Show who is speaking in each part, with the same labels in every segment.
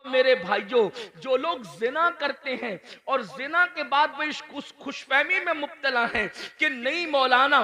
Speaker 1: मेरे भाइयों, जो लोग जिना करते हैं और जिना के बाद वो इस खुशफहमी में मुब्तला हैं कि नहीं मौलाना,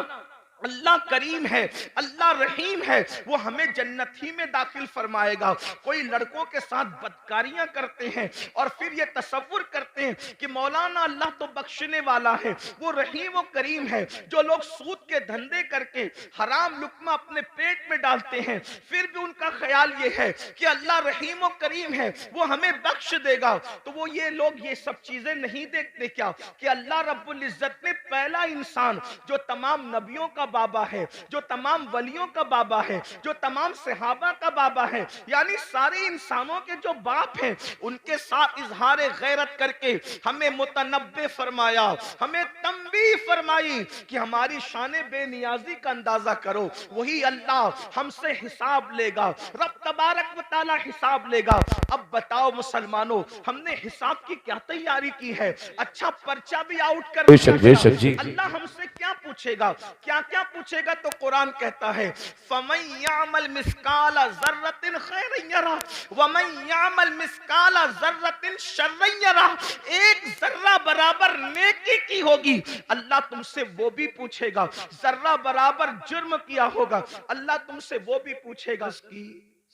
Speaker 1: अल्लाह करीम है, अल्लाह रहीम है, वो हमें जन्नत ही में दाखिल फरमाएगा। कोई लड़कों के साथ बदकारियां करते हैं और फिर ये तसव्वुर करते हैं कि मौलाना अल्लाह तो बख्शने वाला है, वो रहीम व करीम है। जो लोग सूद के धंधे करके हराम लुक्मा अपने पेट में डालते हैं, फिर भी उनका ख्याल ये है कि अल्लाह रहीम व करीम है, वो हमें बख्श देगा, तो वो ये लोग ये सब चीजें नहीं देखते क्या कि अल्लाह रब्बुल इज्जत ने पहला इंसान जो तमाम नबियों का बाबा है, जो तमाम वलियों का बाबा है, जो तमाम सहाबा का बाबा है, यानी सारे इंसानों के जो बाप हैं, उनके साथ इजहार गैरत करके हमें मुतनब्बे फरमाया, हमें तंबीह फरमाई कि हमारी शान बेनियाजी का अंदाजा करो। वही अल्लाह हमसे हिसाब लेगा, रब तबारक व तआला हिसाब लेगा। अब बताओ मुसलमानों, हमने हिसाब की क्या तैयारी की है? अच्छा पर्चा भी आउट कर दिया, अल्लाह हमसे क्या पूछेगा, क्या क्या पूछेगा? तो कुरान कहता है फमन यामल मिस्काला ज़र्रतिन खैरन यरा वमन यामल मिस्काला ज़र्रतिन शर्रन यरा। एक जर्रा बराबर नेकी की होगी, अल्लाह तुमसे वो भी पूछेगा। जर्रा बराबर जुर्म किया होगा, अल्लाह तुमसे वो भी पूछेगा। इसकी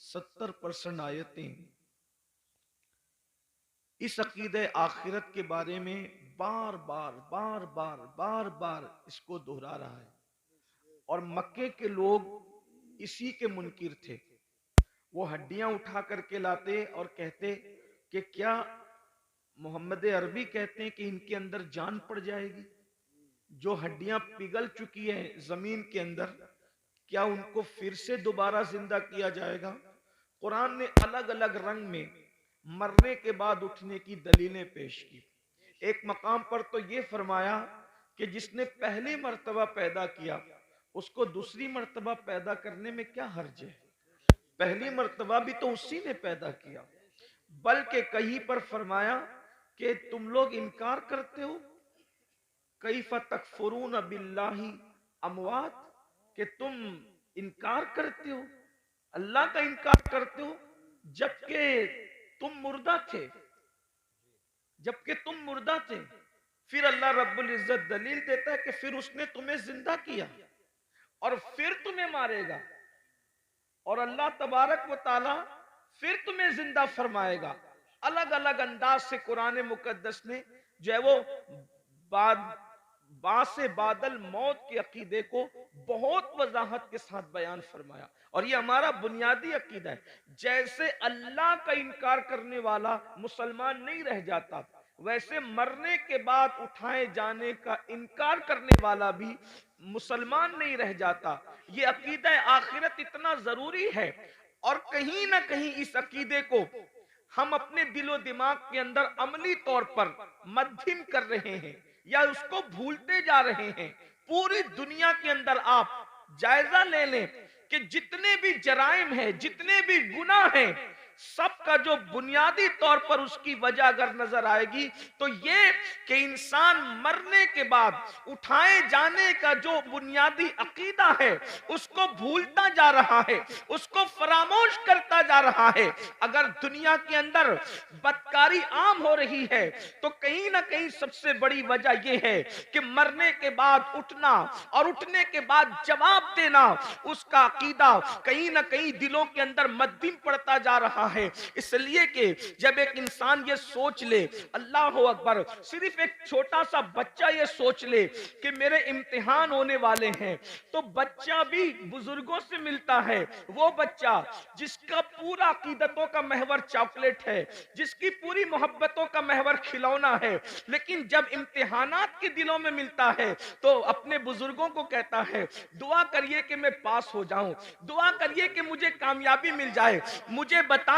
Speaker 1: 70% आयतें इस अकीदे आखिरत के बारे में बार बार बार बार बार बार इसको दोहरा रहा है। और मक्के के लोग इसी के मुनकिर थे। वो हड्डियां उठा करके लाते और कहते कि क्या मोहम्मद अरबी कहते हैं कि इनके अंदर जान पड़ जाएगी? जो हड्डियां पिघल चुकी हैं जमीन के अंदर, क्या उनको फिर से दोबारा जिंदा किया जाएगा? कुरान ने अलग अलग रंग में मरने के बाद उठने की दलीलें पेश की। एक मकाम पर तो ये फरमाया कि जिसने पहली मर्तबा पैदा किया उसको दूसरी मर्तबा पैदा करने में क्या हर्ज है? पहली मर्तबा भी तो उसी ने पैदा किया। बल्कि कहीं पर फरमाया कि तुम लोग इनकार करते हो, कैफ तकफुरून बिल्लाहि अमवात, कि तुम इनकार करते हो, अल्लाह का इनकार करते हो जबकि तुम मुर्दा थे, जबकि तुम मुर्दा थे। फिर अल्लाह रब्बुल इज्जत दलील देता है कि फिर उसने तुम्हें जिंदा किया और फिर तुम्हें मारेगा, और अल्लाह तबारक व ताला फिर तुम्हें जिंदा फरमाएगा। अलग अलग अंदाज से कुरान मुकद्दस ने जो है वो बासे बादल मौत के अकीदे को बहुत वजाहत के साथ बयान फरमाया। और ये हमारा बुनियादी अकीदा है। जैसे अल्लाह का इनकार करने वाला मुसलमान नहीं रह जाता, वैसे मरने के बाद उठाए जाने का इनकार करने वाला भी मुसलमान नहीं रह जाता। ये अकीदा आखिरत इतना जरूरी है, और कहीं ना कहीं इस अकीदे को हम अपने दिलो दिमाग के अंदर अमली तौर पर मध्यम कर रहे हैं या उसको भूलते जा रहे हैं। पूरी दुनिया के अंदर आप जायजा ले लें कि जितने भी जराइम हैं, जितने भी गुनाह हैं, सबका जो बुनियादी तौर पर उसकी वजह अगर नजर आएगी तो ये कि इंसान मरने के बाद उठाए जाने का जो बुनियादी अकीदा है उसको भूलता जा रहा है, उसको फरामोश करता जा रहा है। अगर दुनिया के अंदर बदकारी आम हो रही है तो कहीं ना कहीं सबसे बड़ी वजह यह है कि मरने के बाद उठना और उठने के बाद जवाब देना, उसका अकीदा कहीं ना कहीं दिलों के अंदर मध्यम पड़ता जा रहा है। इसलिए कि जब एक इंसान ये सोच ले, अल्लाह अकबर, सिर्फ एक छोटा सा बच्चा ये सोच ले कि मेरे इम्तिहान होने वाले हैं, तो बच्चा भी बुजुर्गों से मिलता है। वो बच्चा जिसका पूरा अकीदतों का महवर चॉकलेट है, जिसकी पूरी मोहब्बतों का महवर खिलौना है, लेकिन जब इम्तिहानात के दिलों में मिलता है तो अपने बुजुर्गों को कहता है दुआ करिए कि मैं पास हो जाऊं, दुआ करिए कि मुझे कामयाबी मिल जाए। मुझे बताएं,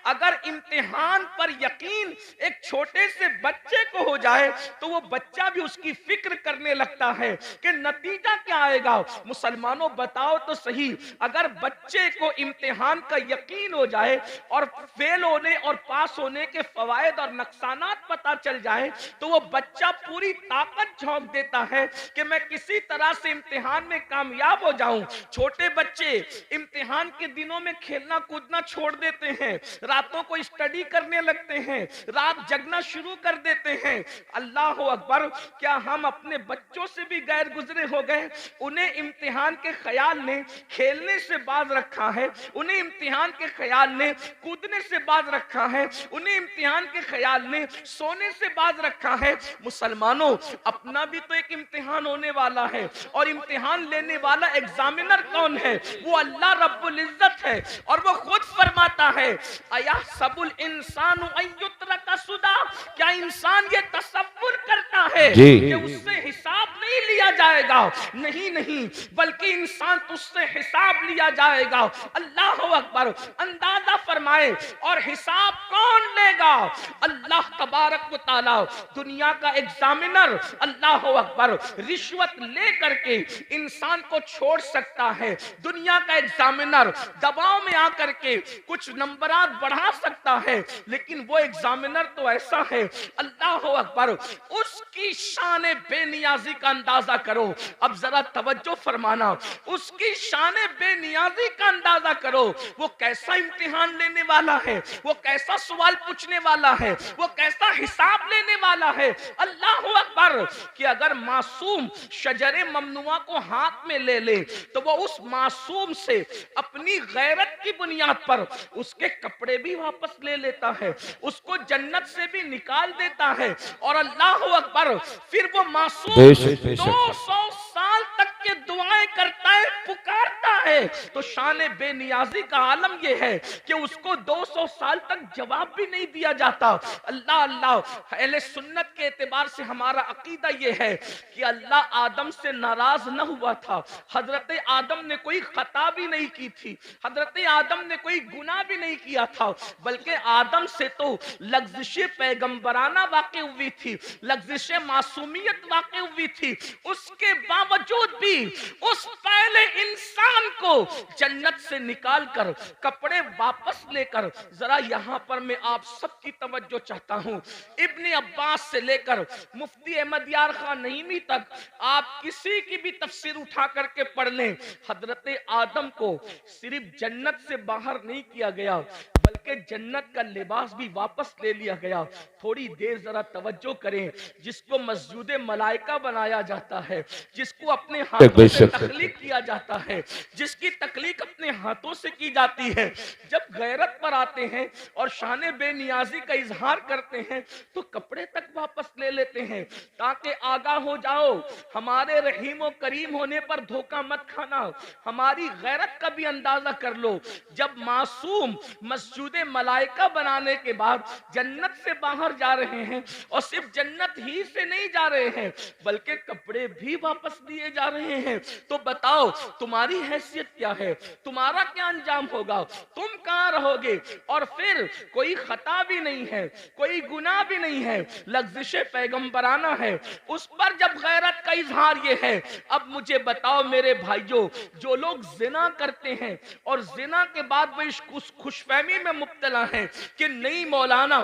Speaker 1: अगर इम्तिहान पर यकीन एक छोटे से बच्चे को हो जाए तो वो बच्चा भी उसकी फिक्र करने लगता है कि नतीजा क्या आएगा। मुसलमानों बताओ तो सही, अगर बच्चे को इम्तिहान का यकीन हो जाए और फेल होने और पास होने के फवायद और नुकसानात पता चल जाए तो वो बच्चा पूरी ताकत झोंक देता है कि मैं किसी तरह से इम्तिहान में कामयाब हो जाऊं। छोटे बच्चे इम्तिहान के दिनों में खेलना कूदना छोड़ देते हैं, रातों को स्टडी करने लगते हैं, रात जगना शुरू कर देते हैं। अल्लाह अकबर, क्या हम अपने बच्चों से भी गैर गुजरे हो गए? उन्हें इम्तिहान के ख्याल ने खेलने से बाज रखा है, उन्हें इम्तिहान के ख्याल ने कूदने से बाज रखा है, उन्हें इम्तिहान के ख्याल ने सोने से बाज रखा है। मुसलमानों, अपना भी तो एक इम्तिहान होने वाला है, और इम्तिहान लेने वाला एग्जामिनर कौन है? वो अल्लाह रब्बुल इज्जत है, और वो खुद फरमाता है, अया सबुल इंसानु अय्युत्रका सुदा, क्या इंसान ये तसव्वुर करता है कि उससे हिसाब नहीं लिया जाएगा? नहीं नहीं, बल्कि इंसान तुझसे हिसाब लिया जाएगा। अल्लाह अकबर, अंदाजा फरमाए, और हिसाब कौन लेगा? अल्लाह तबारक व तआला, दुनिया का एग्जामिनर। अल्लाह अकबर, रिश्वत ले करके इंसान को छोड़ सकता है। दुनिया का एग्जामिनर दबाव में आकर के कुछ नंबरात बढ़ा सकता है, लेकिन वो एग्जामिनर तो ऐसा है, अल्लाह अकबर, उसकी शान बेनियाजी का अंदाजा करो। अब जरा तवज्जो फरमाना, उसकी शान बेनियाजी का अंदाजा करो। वो कैसा इम्तिहान लेने वाला है, वो कैसा सवाल पूछने वाला है, वो कैसा हिसाब लेने वाला है। अल्लाह अकबर, कि अगर मासूम शजरे ममनुआ को हाथ में ले ले, तो वो उस मासूम से अपनी गैरत की बुनियाद पर उसके कपड़े भी वापस ले लेता है, उसको जन्नत से भी निकाल देता है। और अल्लाह अकबर, फिर वो मासूम 200 साल तक के दुआएं करता है, पुकारता है। तो शान बेनियाजी का आलम यह है कि उसको 200 साल तक जवाब भी नहीं दिया जाता। अल्लाह अल्लाह, अहले सुन्नत के एतबार से हमारा अकीदा यह है कि अल्लाह आदम से नाराज न हुआ था। हजरत आदम ने कोई खता भी नहीं की थी, हजरत आदम ने कोई गुनाह भी नहीं किया था, बल्कि आदम से तो लग्जिश पैगंबराना वाक़ हुई थी, लग्जिश मासूमियत वाक़ हुई थी। उसके बावजूद भी उस पहले इंसान को जन्नत से निकाल कर कपड़े वापस लेकर, जरा यहां पर मैं आप सबकी तवज्जो चाहता हूं, इब्ने अब्बास से लेकर मुफ्ती अहमद यार खान नईमी तक आप किसी की भी तफसीर उठा करके पढ़ लें, हजरत आदम को सिर्फ जन्नत से बाहर नहीं किया गया, बल्कि जन्नत का लिबास भी वापस ले लिया गया। थोड़ी देर जरा तवज्जो करें, जिसको मस्जिद मलाइका बनाया जाता है, जिसको अपने हाथों से तख्लीक किया जाता है, जिसकी तख्लीक अपने हाथों से की जाती है, जब गैरत पर आते हैं और शान बेनियाजी का इजहार करते हैं, तो कपड़े तक वापस ले लेते हैं, ताकि आगाह हो जाओ, हमारे रहीम और करीम होने पर धोखा मत खाना, हमारी गैरत का भी अंदाजा कर लो। जब मासूम मस्जिद मलाइका बनाने के बाद जन्नत से बाहर जा रहे हैं, और सिर्फ जन्नत ही से नहीं जा रहे हैं, बल्कि कपड़े भी वापस दिए जा रहे हैं, तो बताओ तुम्हारी हैसियत क्या है, तुम्हारा क्या अंजाम होगा, तुम कहां रहोगे? और फिर कोई खता भी नहीं है, कोई गुनाह भी नहीं है, लग्जिश पैगंबराना है, उस पर जब गैरत का इजहार ये है। अब मुझे बताओ मेरे भाइयों, जो लोग जिना करते हैं और जिना के बाद वो इस खुशफहमी में मुब्तला है कि नहीं मौलाना,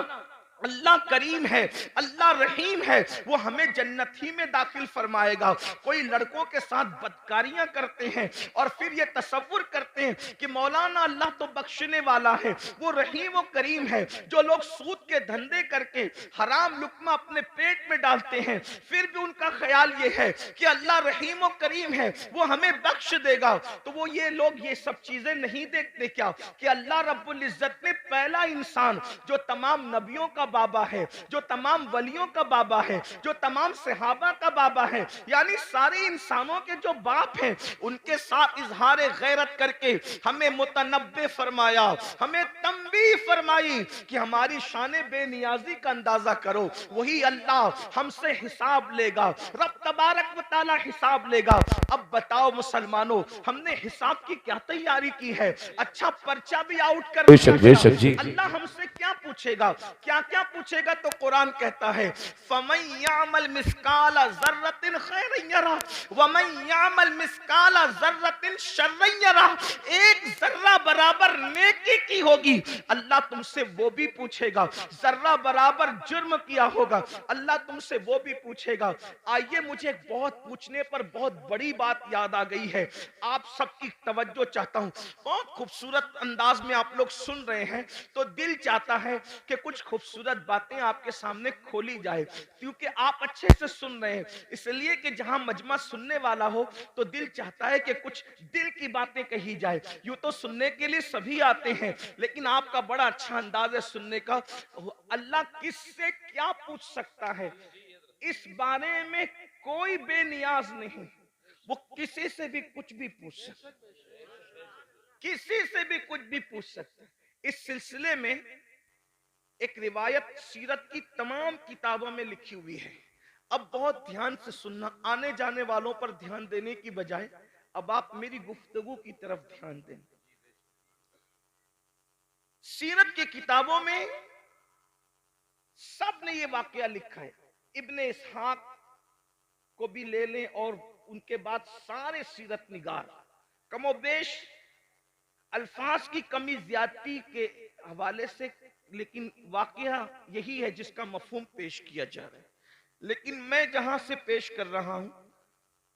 Speaker 1: अल्लाह करीम है, अल्लाह रहीम है, वो हमें जन्नत ही में दाखिल फरमाएगा। कोई लड़कों के साथ बदकारियां करते हैं और फिर ये तसव्वुर करते हैं कि मौलाना अल्लाह तो बख्शने वाला है, वो रहीम व करीम है। जो लोग सूद के धंधे करके हराम लुक्मा अपने पेट में डालते हैं, फिर भी उनका ख्याल ये है कि अल्लाह रहीम व करीम है, वो हमें बख्श देगा, तो वो ये लोग ये सब चीजें नहीं देखते क्या कि अल्लाह रब्बुल इज्जत ने पहला इंसान जो तमाम नबियों का बाबा है, जो तमाम वलियों का बाबा है, जो तमाम सहाबा का बाबा है, यानी सारे इंसानों के जो बाप हैं, उनके साथ इजहार गैरत करके हमें मुतनब्बे फरमाया, हमें तंबीह फरमाई कि हमारी शान बेनियाजी का अंदाजा करो। वही अल्लाह हमसे हिसाब लेगा, रब तबारक व तआला हिसाब लेगा। अब बताओ मुसलमानों, हमने हिसाब की क्या तैयारी की है? अच्छा पर्चा भी आउट कर, अल्लाह हमसे क्या पूछेगा, क्या क्या पूछेगा? तो कुरान कहता है फमन यामल मिस्काला ज़र्रतिन खैरन यरा वमन यामल मिस्काला ज़र्रतिन शर्रन यरा। एक जर्रा बराबर नेकी की होगी, अल्लाह तुमसे वो भी पूछेगा। जर्रा बराबर जुर्म किया होगा, अल्लाह तुमसे वो भी पूछेगा। आइए, मुझे बहुत पूछने पर बहुत बड़ी बात याद आ गई है, आप सबकी तवज्जो चाहता हूं। बहुत खूबसूरत अंदाज में आप लोग सुन रहे हैं, तो दिल चाहता है कि कुछ खूबसूरत बातें आपके सामने खोली जाए, क्योंकि आप अच्छे से सुन रहे हैं। इसलिए कि जहां मजमा सुनने वाला हो तो दिल चाहता है कि कुछ दिल की बातें कही जाए। यूं तो सुनने के लिए सभी आते हैं, लेकिन आपका बड़ा अच्छा अंदाज है सुनने का। अल्लाह किससे क्या पूछ सकता है, इस बारे में कोई बेनियाज नहीं। वो किसी से भी कुछ भी पूछ सकता है, किसी से भी कुछ भी पूछ सकता है। इस सिलसिले में एक रिवायत सीरत की तमाम किताबों में लिखी हुई है। अब बहुत ध्यान से सुनना, आने जाने वालों पर ध्यान देने की बजाय अब आप मेरी गुफ्तगू की तरफ ध्यान दें। सीरत की किताबों में सब ने ये वाकया लिखा है। इब्ने इसहाक को भी ले लें और उनके बाद सारे सीरत निगार कमोबेश अल्फाज की कमी ज्यादती के हवाले से, लेकिन वाकया यही है जिसका मफहूम पेश किया जा रहा है। लेकिन मैं जहां से पेश कर रहा हूं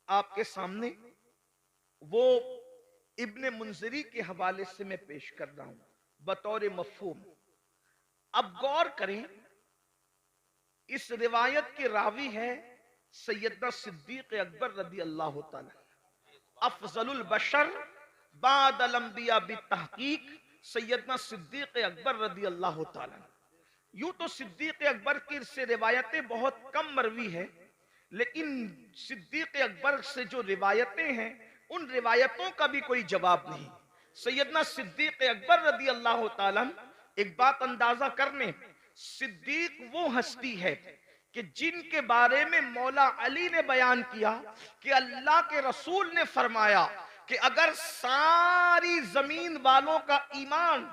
Speaker 1: आपके सामने, वो इब्ने मुंजरी के हवाले से मैं पेश कर रहा हूं बतौर मफहूम। अब गौर करें, इस रिवायत के रावी है सैयदना सिद्दीक अकबर रदी अल्लाह तआला, अफजलुल बशर बादल अंबिया बितहकीक सैयदना सिद्दीक अकबर रदी अल्लाह तआला। यूं तो सिद्दीक अकबर की से रिवायतें बहुत कम मरवी है, लेकिन सिद्दीक अकबर से जो रिवायतें हैं उन रिवायतों का भी कोई जवाब नहीं। सैयदना सिद्दीक अकबर रदी अल्लाह तआला, एक बात अंदाजा करने, सिद्दीक वो हस्ती है कि जिनके बारे में मौला अली ने बयान किया कि अल्लाह के रसूल ने फरमाया कि अगर सारी जमीन वालों का ईमान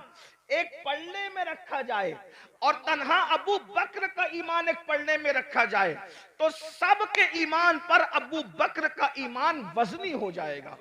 Speaker 1: एक पल्ले में रखा जाए और तन्हा अबू बकर का ईमान एक पल्ले में रखा जाए, तो सबके ईमान पर अबू बकर का ईमान वजनी हो जाएगा।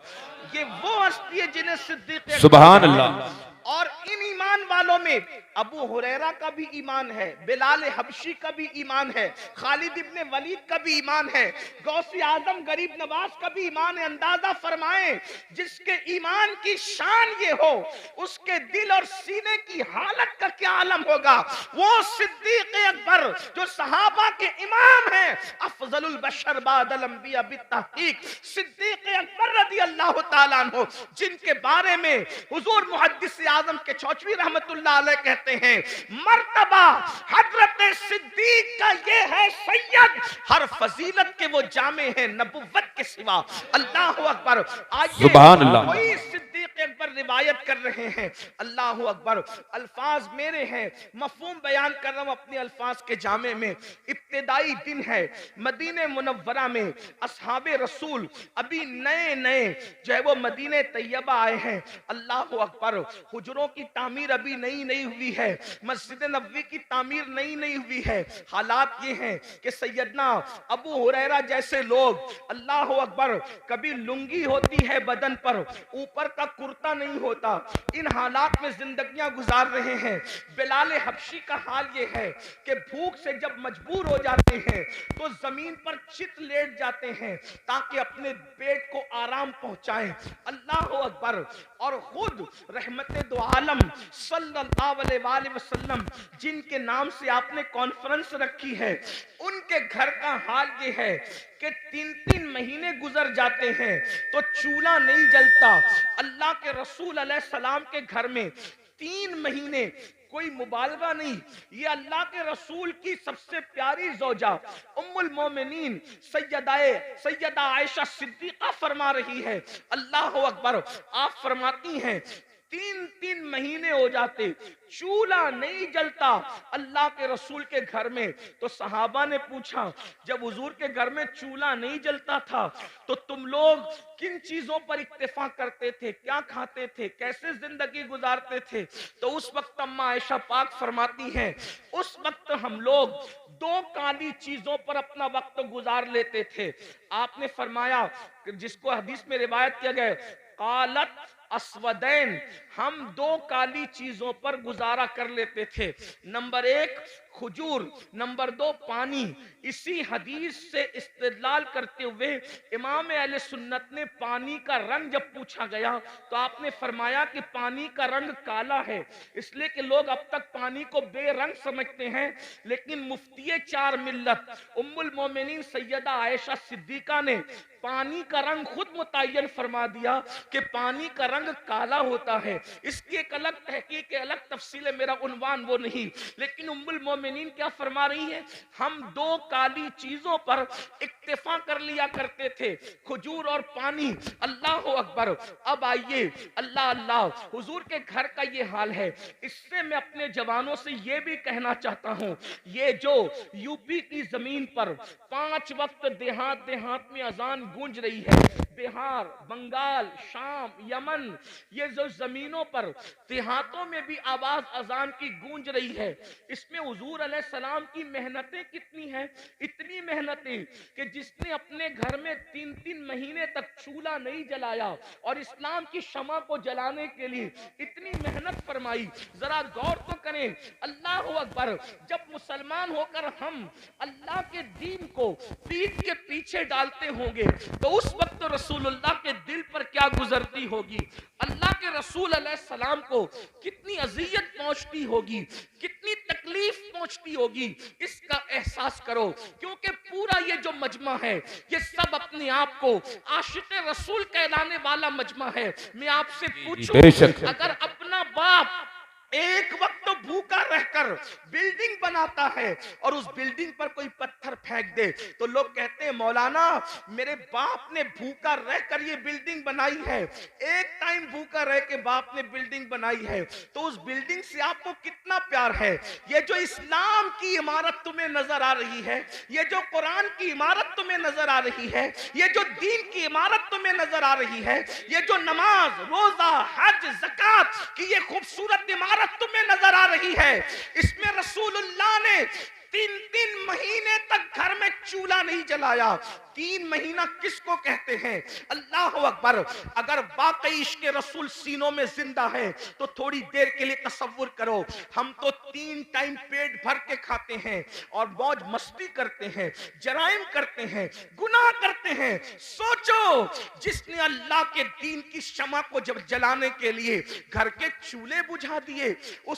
Speaker 1: ये वो हस्ती है जिन्हें सिद्दीक
Speaker 2: सुभान अल्लाह।
Speaker 1: और इन ईमान वालों में अबू हुरैरा का भी ईमान है, बिलाल हबशी का भी ईमान है, खालिद इब्ने वलीद का भी ईमान है, गौसे आजम गरीब नवाज का भी ईमान है। अंदाजा फरमाएं, जिसके ईमान की शान ये हो, उसके दिल और सीने की हालत का क्या आलम होगा। वो सिद्दीक अकबर जो सहाबा के इमाम हैं, अफजलुल बशर बादल अंबिया बितहकीक सिद्दीक अकबर रदी अल्लाह तआला अन्हु, जिनके बारे में हुजूर मुहद्दिस आजम के चौचवी रहमतुल्लाह अलैह कहते हैं, मर्तबा हजरत सिद्दीक का ये है सैयद, हर फजीलत के वो जामे हैं नबुव्वत के सिवा। अल्लाह अकबर। आइए, वही सिद्दीक अकबर रिवायत कर रहे हैं। अल्लाह अकबर। अल्फाज मेरे हैं, मफहूम बयान कर रहा हूं अपने अल्फाज के जामे में। इब्तिदाई दिन है, मदीने मुनव्वरा में असहाबे रसूल अभी नए नए जो है वो मदीने तैयबा आए हैं। अल्लाह अकबर। हुजरों की तामीर अभी नई नई हुई है, मस्जिद नबवी की तामीर नई नई हुई है। हालात ये हैं कि सैयदना अबू हुरैरा जैसे लोग, अल्लाह अकबर, कभी लुंगी होती है बदन पर, ऊपर का कुर्ता नहीं होता, इन हालात में जिंदगियां गुजार रहे हैं। बिलाल हबशी का हाल ये है कि भूख से जब मजबूर हो जाते हैं तो जमीन पर चित लेट जाते हैं ताकि अपने पेट को आराम पहुंचाएं। अल्लाह अकबर। और खुद रहमत दो आलम सल्लल्लाहु अलैहि वसल्लम, जिनके नाम से आपने कॉन्फ्रेंस रखी है, उनके घर का हाल ये है कि 3-3 महीने गुजर जाते हैं तो चूल्हा नहीं जलता। अल्लाह के रसूल अलैहि सलाम के घर में 3 महीने कोई मुबालगा नहीं। ये अल्लाह के रसूल की सबसे प्यारी जोजा उम्मुल मोमिनीन सैयदा आयशा सिद्दीका फरमा रही है। अल्लाह अकबर। आप फरमाती हैं 3-3 महीने हो जाते, चूल्हा नहीं जलता अल्लाह के रसूल के घर में। तो सहाबा ने पूछा, जब हुजूर के घर में चूल्हा नहीं जलता था तो तुम लोग किन चीजों पर इत्तेफा करते थे, क्या खाते थे, कैसे जिंदगी गुजारते थे? तो उस वक्त अम्मा आयशा पाक फरमाती हैं, उस वक्त हम लोग दो काली चीजों पर अपना वक्त गुजार लेते थे। आपने फरमाया, जिसको हदीस में रिवायत किया गया, कालत अस्वदैन, हम दो काली चीजों पर गुजारा कर लेते थे। नंबर 1 खजूर, नंबर 2 पानी। इसी हदीस से इस्तेदलाल करते हुए इमाम अहले सुन्नत ने पानी का रंग जब पूछा गया तो आपने फरमाया कि पानी का रंग काला है, इसलिए कि लोग अब तक पानी को बेरंग समझते हैं। लेकिन मुफ्ती 4 मिल्लत उम्मुल मोमिनीन सैयदा आयशा सिद्दीका ने पानी का रंग खुद मुतय्यन फरमा दिया कि पानी का रंग काला होता है। इसकी एक अलग तहकीक, अलग तफसील है, मेरा उन्वान वो नहीं। लेकिन उम्मुल मोमिनीन क्या फरमा रही है, हम दो काली चीजों पर इक्तिफा कर लिया करते थे, खजूर और पानी। अल्लाह अकबर। अब आइए, अल्लाह अल्लाह, हुजूर के घर का ये हाल है। इससे मैं अपने जवानों से ये भी कहना चाहता हूँ, ये जो यूपी की जमीन पर 5 वक्त देहात देहात में अजान गूंज रही है, बिहार, बंगाल, शाम, यमन, ये जो जमीनों पर देहातों में भी आवाज अजान की गूंज रही है, इसमें हुजूर अलैहिस्सलाम की मेहनतें कितनी हैं। इतनी मेहनतें कि जिसने अपने घर में 3-3 महीने तक चूल्हा नहीं जलाया और इस्लाम की शमा को जलाने के लिए इतनी मेहनत फरमाई। जरा गौर तो करें, अल्लाह अकबर। जब मुसलमान होकर हम अल्लाह के दीन को पीठ के पीछे डालते होंगे तो उस वक्त रसूलुल्लाह के दिल पर क्या गुजरती होगी, अल्लाह के रसूल अलैहिस्सलाम को कितनी अजियत पहुंचती होगी, कितनी तकलीफ पहुंचती होगी, इसका एहसास करो। क्योंकि पूरा ये जो मजमा है, ये सब अपने आप को आशिक रसूल कहलाने वाला मजमा है। मैं आपसे पूछूं, अगर अपना बाप एक वक्त तो भूखा रहकर बिल्डिंग बनाता है और उस बिल्डिंग पर कोई पत्थर फेंक दे तो लोग कहते हैं, मौलाना मेरे बाप ने भूखा रहकर ये बिल्डिंग बनाई है। एक टाइम भूखा रह के बाप ने बिल्डिंग बनाई है तो उस बिल्डिंग से आपको कितना प्यार है। ये जो इस्लाम की इमारत तुम्हें नजर आ रही है, ये जो कुरान की इमारत तुम्हें नजर आ रही है, ये जो दीन की इमारत तुम्हें नजर आ रही है, ये जो नमाज, रोजा, हज, ज़कात की ये खूबसूरत इमारत तुम्हें नजर आ रही है, इसमें रसूलुल्लाह ने 3-3 महीने तक घर में चूल्हा नहीं जलाया। 3 महीना किसको कहते हैं? अल्लाह अकबर। अगर वाकई इश्क रसूल सीनों में जिंदा है तो थोड़ी देर के लिए तसव्वुर करो, हम तो 3 टाइम पेट भर के खाते हैं और मौज मस्ती करते हैं, जराइम करते हैं, गुनाह करते हैं। सोचो, जिसने अल्लाह के दीन की शमा को जब जलाने के लिए घर के चूल्हे बुझा दिए, उस